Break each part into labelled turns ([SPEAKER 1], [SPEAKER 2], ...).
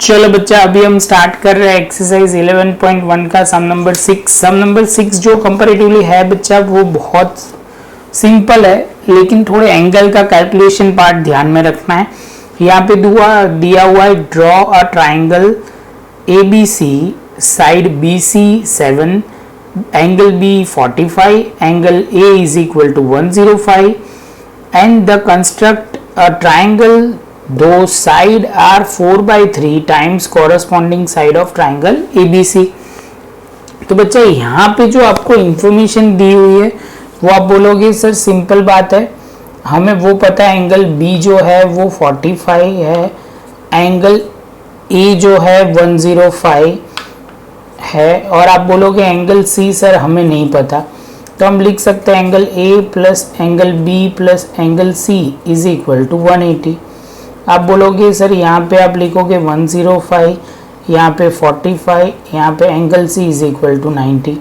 [SPEAKER 1] चलो बच्चा, अभी हम स्टार्ट कर रहे हैं एक्सरसाइज 11.1 का सम नंबर 6। सम नंबर 6 जो कंपैरेटिवली है बच्चा वो बहुत सिंपल है, लेकिन थोड़े एंगल का कैलकुलेशन पार्ट ध्यान में रखना है। यहाँ पे दिया हुआ है draw a triangle ABC, side BC 7, angle B 45, angle A is equal to 105 and the construct a triangle those side are 4/3 times corresponding side of triangle ABC। तो बच्चा यहाँ पे जो आपको इंफॉर्मेशन दी हुई है वो आप बोलोगे सर सिंपल बात है, हमें वो पता है एंगल B जो है वो 45 है, एंगल A जो है 105 है, और आप बोलोगे एंगल C सर हमें नहीं पता, तो हम लिख सकते हैं angle A plus angle B plus angle C is equal to 180। आप बोलोगे सर यहाँ पे आप लिखोगे 105, यहाँ पे 45, यहाँ पे angle C is equal to 90।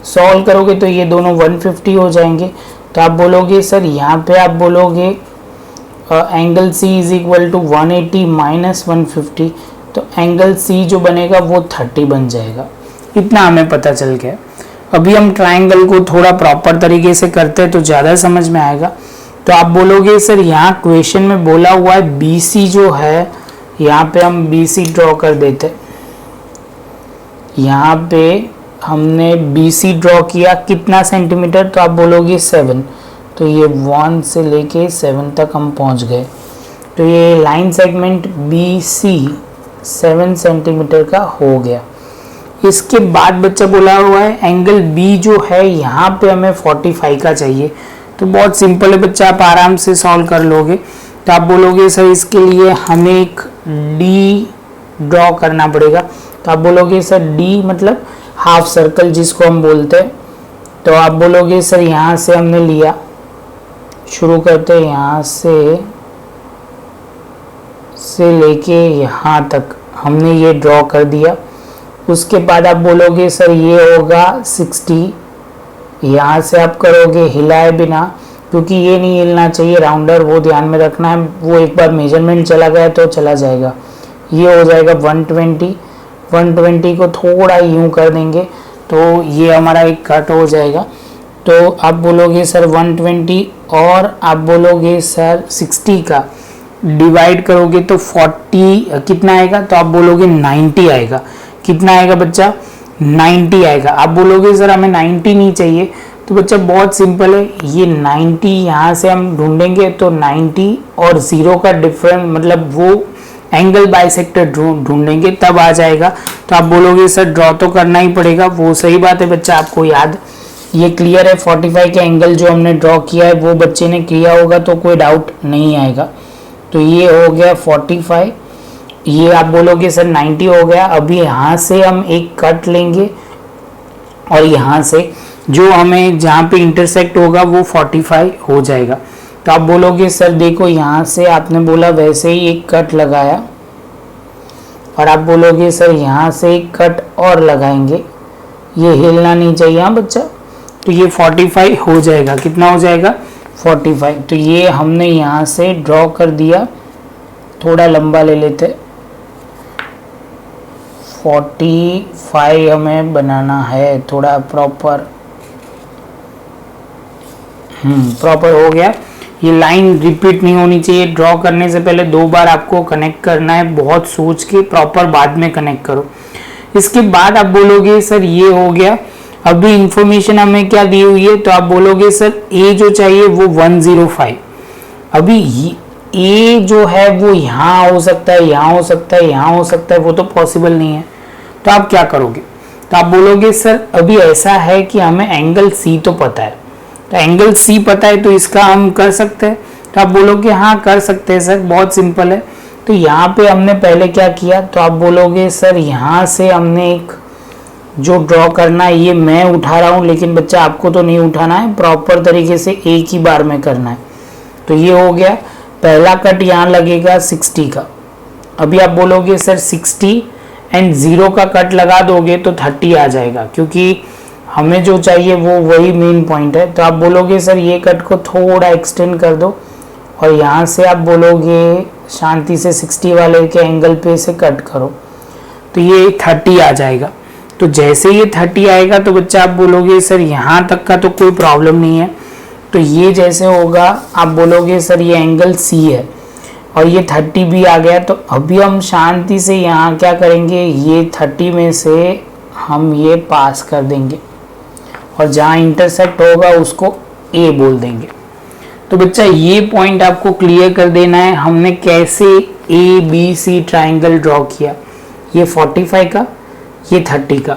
[SPEAKER 1] Solve करोगे तो ये दोनों 150 हो जाएंगे। तो आप बोलोगे सर यहाँ पे आप बोलोगे angle C is equal to 180 minus 150, तो एंगल C जो बनेगा वो 30 बन जाएगा। इतना हमें पता चल गया। अभी हम ट्राइंगल को थोड़ा प्रॉपर तरीके से करते हैं तो ज़्यादा समझ में आएगा। तो आप बोलोगे सर यहाँ क्वेश्चन में बोला हुआ है BC जो है, यहाँ पे हम BC ड्रॉ कर देते। यहाँ पे हमने BC ड्रॉ किया कितना सेंटीमीटर, तो आप बोलोगे 7, तो ये 1 से लेके 7 तक हम पहुँच गए। तो ये लाइन सेगमेंट BC 7 सेंटीमीटर का हो गया। इसके बाद बच्चा बोला हुआ है एंगल B जो है यहाँ पे हमें 45 का चाहिए। तो बहुत सिंपल है बच्चा, आप आराम से सॉल्व कर लोगे। तो आप बोलोगे सर इसके लिए हमें एक D ड्रॉ करना पड़ेगा। तो आप बोलोगे सर D मतलब हाफ सर्कल जिसको हम बोलते हैं। तो आप बोलोगे सर यहाँ से हमने लिया, शुरू करते हैं यहाँ से लेके यहाँ तक हमने ये ड्रॉ कर दिया। उसके बाद आप बोलोगे सर ये होगा 60, यहाँ से आप करोगे हिलाए बिना, क्योंकि ये नहीं हिलना चाहिए राउंडर, वो ध्यान में रखना है, वो एक बार मेजरमेंट चला गया तो चला जाएगा। ये हो जाएगा 120 को थोड़ा यूं कर देंगे तो ये हमारा एक कट हो जाएगा। तो आप बोलोगे सर 120 और आप बोलोगे सर 60 का डिवाइड करोगे तो 40 कितना आएगा, तो आप बोलोगे 90 आएगा। कितना आएगा बच्चा, 90 आएगा। आप बोलोगे सर हमें 90 नहीं चाहिए, तो बच्चा बहुत सिंपल है, ये 90 यहाँ से हम ढूंढेंगे तो 90 और 0 का डिफरेंस मतलब वो एंगल बाइसेक्टर ढूंढेंगे तब आ जाएगा। तो आप बोलोगे सर ड्रॉ तो करना ही पड़ेगा, वो सही बात है बच्चा, आपको याद ये क्लियर है। 45 का एंगल जो हमने ड्रॉ किया है वो बच्चे ने किया होगा तो कोई डाउट नहीं आएगा। तो ये हो गया 45, ये आप बोलोगे सर 90 हो गया। अभी यहाँ से हम एक कट लेंगे और यहाँ से जो हमें जहाँ पे इंटरसेक्ट होगा वो 45 हो जाएगा। तो आप बोलोगे सर देखो यहाँ से आपने बोला वैसे ही एक कट लगाया, और आप बोलोगे सर यहाँ से एक कट और लगाएंगे, ये हिलना नहीं चाहिए हाँ बच्चा। तो ये 45 हो जाएगा। कितना हो जाएगा, 45। तो ये हमने यहाँ से ड्रॉ कर दिया, थोड़ा लंबा ले लेते, 45 हमें बनाना है, थोड़ा प्रॉपर हो गया। ये लाइन रिपीट नहीं होनी चाहिए, ड्रॉ करने से पहले 2 बार आपको कनेक्ट करना है, बहुत सोच के प्रॉपर बाद में कनेक्ट करो। इसके बाद आप बोलोगे सर ये हो गया। अभी इंफॉर्मेशन हमें क्या दी हुई है, तो आप बोलोगे सर A जो चाहिए वो 105। अभी A जो है वो यहाँ हो सकता है, यहाँ हो सकता है, यहाँ हो सकता है, वो तो पॉसिबल नहीं है। तो आप क्या करोगे, तो आप बोलोगे सर अभी ऐसा है कि हमें एंगल C तो पता है, तो एंगल C पता है तो इसका हम कर सकते हैं। तो आप बोलोगे हाँ कर सकते हैं सर, बहुत सिंपल है। तो यहाँ पे हमने पहले क्या किया, तो आप बोलोगे सर यहाँ से हमने एक जो ड्रॉ करना है, ये मैं उठा रहा हूँ लेकिन बच्चा आपको तो नहीं उठाना है, प्रॉपर तरीके से एक ही बार में करना है। तो ये हो गया, पहला कट यहाँ लगेगा 60 का। अभी आप बोलोगे सर 60 एंड 0 का कट लगा दोगे तो 30 आ जाएगा, क्योंकि हमें जो चाहिए वो वही मेन पॉइंट है। तो आप बोलोगे सर ये कट को थोड़ा एक्सटेंड कर दो, और यहाँ से आप बोलोगे शांति से 60 वाले के एंगल पे से कट करो। तो ये 30 आ जाएगा। तो जैसे ये 30 आएगा तो बच्चा आप बोलोगे सर यहाँ तक का तो कोई प्रॉब्लम नहीं है, तो ये जैसे होगा आप बोलोगे सर ये एंगल सी है और ये 30 भी आ गया। तो अभी हम शांति से यहाँ क्या करेंगे, ये 30 में से हम ये पास कर देंगे और जहाँ इंटरसेक्ट होगा उसको ए बोल देंगे। तो बच्चा ये पॉइंट आपको क्लियर कर देना है हमने कैसे A B C triangle draw किया, ये 45 का, ये 30 का।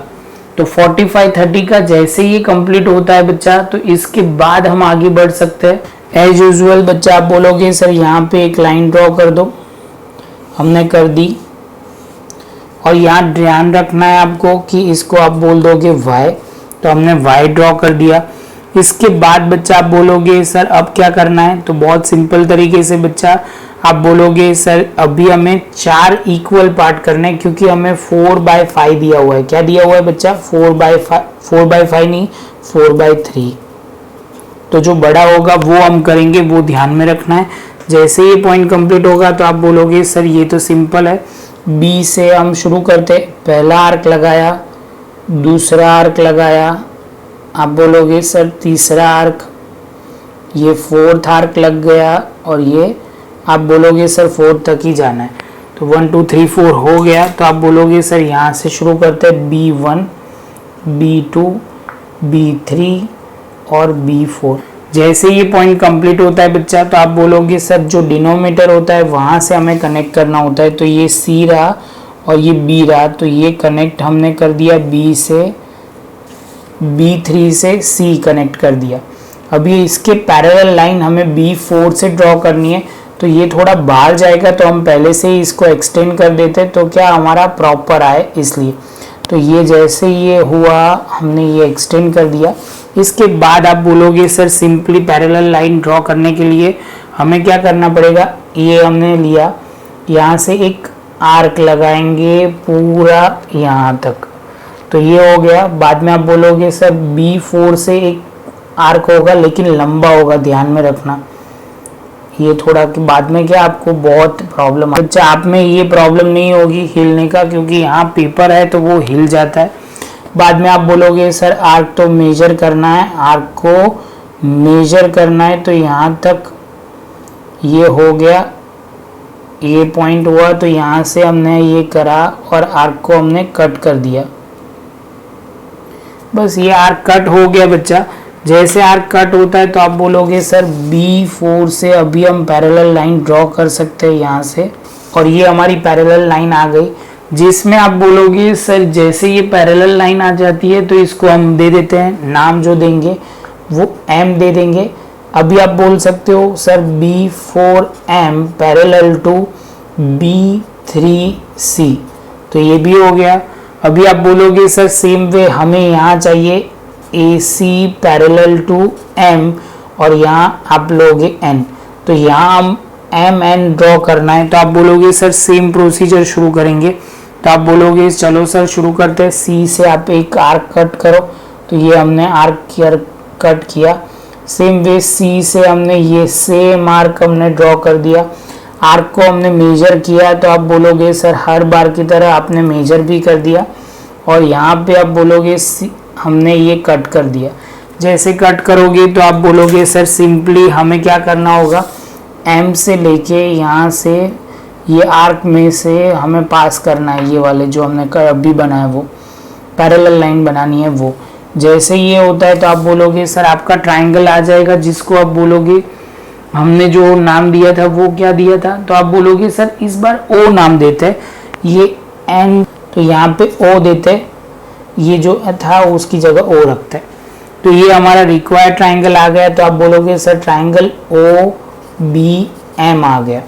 [SPEAKER 1] तो 45 30 का जैसे ये कंप्लीट होता है बच्चा, तो इसके बाद हम आगे बढ़ सकते हैं। एज यूजुअल बच्चा आप बोलोगे सर यहाँ पे एक लाइन ड्रॉ कर दो, हमने कर दी। और यहाँ ध्यान रखना है आपको कि इसको आप बोल दोगे y, तो हमने y ड्रॉ कर दिया। इसके बाद बच्चा आप बोलोगे सर अब क्या करना है, तो बहुत सिंपल तरीके से बच्चा आप बोलोगे सर अभी हमें 4 इक्वल पार्ट करने हैं, क्योंकि हमें 4/5 दिया हुआ है। क्या दिया हुआ है बच्चा, 4/5 नहीं 4/3। तो जो बड़ा होगा वो हम करेंगे, वो ध्यान में रखना है। जैसे ये पॉइंट कंप्लीट होगा तो आप बोलोगे सर ये तो सिंपल है, बी से हम शुरू करते, पहला आर्क लगाया, दूसरा आर्क लगाया, आप बोलोगे सर तीसरा आर्क, ये 4th आर्क लग गया और ये आप बोलोगे सर 4 तक ही जाना है। तो 1 2 3 4 हो गया। तो आप बोलोगे सर यहाँ से शुरू करते हैं B1 B2 B3 और B4। जैसे ये पॉइंट कंप्लीट होता है बच्चा तो आप बोलोगे सर जो डिनोमीटर होता है वहाँ से हमें कनेक्ट करना होता है। तो ये C रहा और ये B रहा, तो ये कनेक्ट हमने कर दिया B से, B3 से C कनेक्ट कर दिया। अभी इसके पैरेलल लाइन हमें B4 से ड्रॉ करनी है, तो ये थोड़ा बाहर जाएगा तो हम पहले से ही इसको एक्सटेंड कर देते तो क्या हमारा प्रॉपर आए इसलिए। तो ये जैसे ये हुआ हमने ये एक्सटेंड कर दिया। इसके बाद आप बोलोगे sir simply parallel line draw करने के लिए हमें क्या करना पड़ेगा, ये हमने लिया, यहाँ से एक आर्क लगाएंगे पूरा यहाँ तक, तो ये हो गया। बाद में आप बोलोगे सर B4 से एक आर्क होगा लेकिन लंबा होगा, ध्यान में रखना ये थोड़ा कि बाद में क्या आपको बहुत प्रॉब्लम है। बच्चा आप में ये प्रॉब्लम नहीं होगी हिलने का, क्योंकि यहाँ पेपर है तो वो हिल जाता है। बाद में आप बोलोगे सर आर्क तो मेजर करना है, आर्क को मेजर करना है, तो यहाँ तक ये हो गया, ये पॉइंट हुआ, तो यहाँ से हमने ये करा और आर्क को हमने कट कर दिया। बस ये आर्क कट हो गया बच्चा। जैसे आर्क कट होता है तो आप बोलोगे सर B4 से अभी हम पैरेलल लाइन ड्रॉ कर सकते हैं यहाँ से, और ये हमारी पैरेलल लाइन आ गई, जिसमें आप बोलोगे सर जैसे ये पैरेलल लाइन आ जाती है तो इसको हम दे देते हैं, नाम जो देंगे वो M दे देंगे। अभी आप बोल सकते हो sir B4M parallel to B3C, तो ये भी हो गया। अभी आप बोलोगे सर सेम वे हमें यहाँ चाहिए AC पैरेलल टू M और यहाँ आप लोगे N, तो यहाँ हम MN ड्रॉ करना है। तो आप बोलोगे सर सेम प्रोसीजर शुरू करेंगे, तो आप बोलोगे चलो सर शुरू करते हैं। C से आप एक आर्क कट करो, तो ये हमने आर्क कट किया। सेम वे C से हमने ये सेम आर्क हमने ड्रॉ कर दिया, आर्क को हमने मेजर किया, तो आप बोलोगे सर हर बार की तरह आपने मेजर भी कर दिया और यहाँ पे आप बोलोगे हमने ये कट कर दिया। जैसे कट करोगे तो आप बोलोगे सर सिंपली हमें क्या करना होगा, M से लेके यहाँ से ये आर्क में से हमें पास करना है, ये वाले जो हमने अभी बनाया वो पैरेलल लाइन बनानी है वो। जैसे ये होता है तो आप बोलोगे सर आपका ट्राइंगल आ जाएगा, जिसको आप बोलोगे हमने जो नाम दिया था वो क्या दिया था, तो आप बोलोगे सर इस बार O नाम देते हैं, ये N तो यहाँ पे O देते हैं, ये जो था उसकी जगह O रखते हैं। तो ये हमारा रिक्वायर्ड ट्राइंगल आ गया। तो आप बोलोगे सर ट्राइंगल OBM आ गया,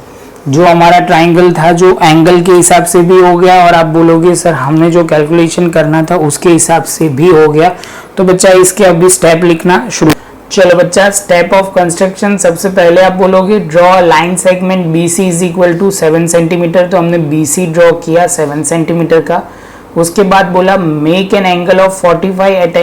[SPEAKER 1] जो हमारा ट्राइंगल था जो एंगल के हिसाब से भी हो गया, और आप बोलोगे सर हमने जो कैलकुलेशन करना था उसके हिसाब से भी हो गया। तो बच्चा इसके अभी स्टेप लिखना शुरू। चलो बच्चा स्टेप ऑफ कंस्ट्रक्शन, सबसे पहले आप बोलोगे draw line segment BC is equal to 7 centimetre. तो हमने BC ड्रॉ किया 7 सेंटीमीटर का। उसके बाद बोला make an angle of 45 at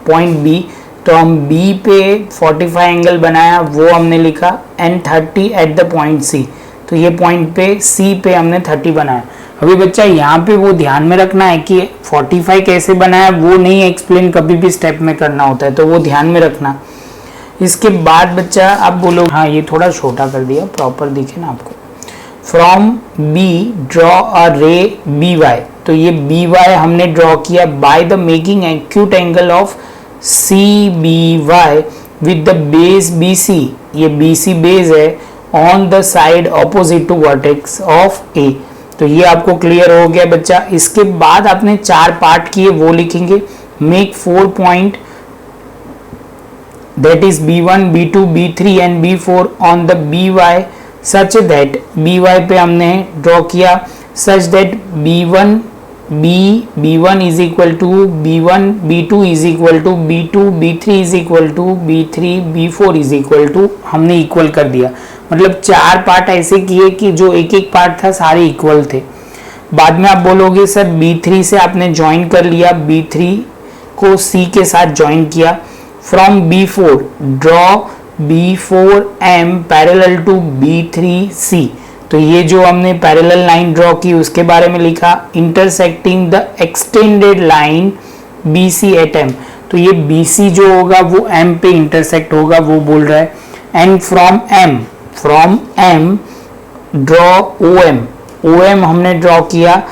[SPEAKER 1] point B, तो हम B पे 45 एंगल बनाया, वो हमने लिखा, and 30 at the point C, तो ये पॉइंट पे C पे हमने 30 बनाया। अभी बच्चा यहाँ पे वो ध्यान में रखना है कि 45 कैसे बना है वो नहीं एक्सप्लेन कभी भी स्टेप में करना होता है, तो वो ध्यान में रखना। इसके बाद बच्चा आप बोलो, हाँ ये थोड़ा छोटा कर दिया, प्रॉपर दिखे ना आपको। फ्रॉम बी ड्रॉ अ रे बी वाई, तो ये बी वाई हमने ड्रॉ किया by the making acute angle of C B Y with the base B C, ये बी सी बेस है, on the side opposite to vertex of A. तो ये आपको क्लियर हो गया बच्चा। इसके बाद आपने 4 पार्ट किए, वो लिखेंगे। Make 4 point that is B1, B2, B3 and B4 on the BY such that BY पे हमने ड्रॉ किया such that B1 is equal to B1, B2 is equal to B2, B3 is equal to B3, B4 is equal to, हमने equal कर दिया। मतलब 4 part ऐसे किए कि जो एक एक पार्ट था सारे इक्वल थे। बाद में आप बोलोगे सर B3 से आपने ज्वाइन कर लिया, B3 को C के साथ ज्वाइन किया। From B4 draw B4M parallel to B3C, तो ये जो हमने पैरेलल लाइन ड्रॉ की उसके बारे में लिखा। Intersecting the extended line BC at M, तो ये BC जो होगा वो M पे इंटरसेक्ट होगा, वो बोल रहा है। And from M draw OM हमने ड्रॉ किया।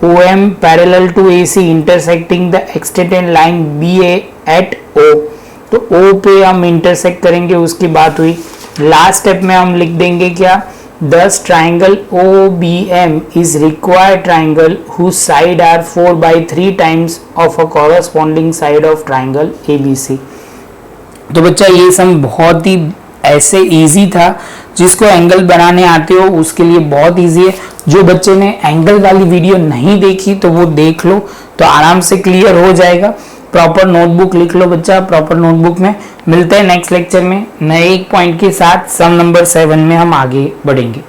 [SPEAKER 1] OM parallel to AC intersecting the extended line BA at O, तो O पे हम इंटरसेक्ट करेंगे, उसकी बात हुई। लास्ट स्टेप में हम लिख देंगे क्या, thus triangle OBM is required triangle whose side are 4/3 times of a corresponding side of triangle ABC। तो बच्चा ये सम बहुत ही ऐसे इजी था, जिसको एंगल बनाने आते हो उसके लिए बहुत इजी है। जो बच्चे ने एंगल वाली वीडियो नहीं देखी तो वो देख लो, तो आराम से क्लियर हो जाएगा। प्रॉपर नोटबुक लिख लो बच्चा, प्रॉपर नोटबुक में। मिलते हैं नेक्स्ट लेक्चर में नए एक पॉइंट के साथ। सम नंबर 7 में हम आगे बढ़ेंगे।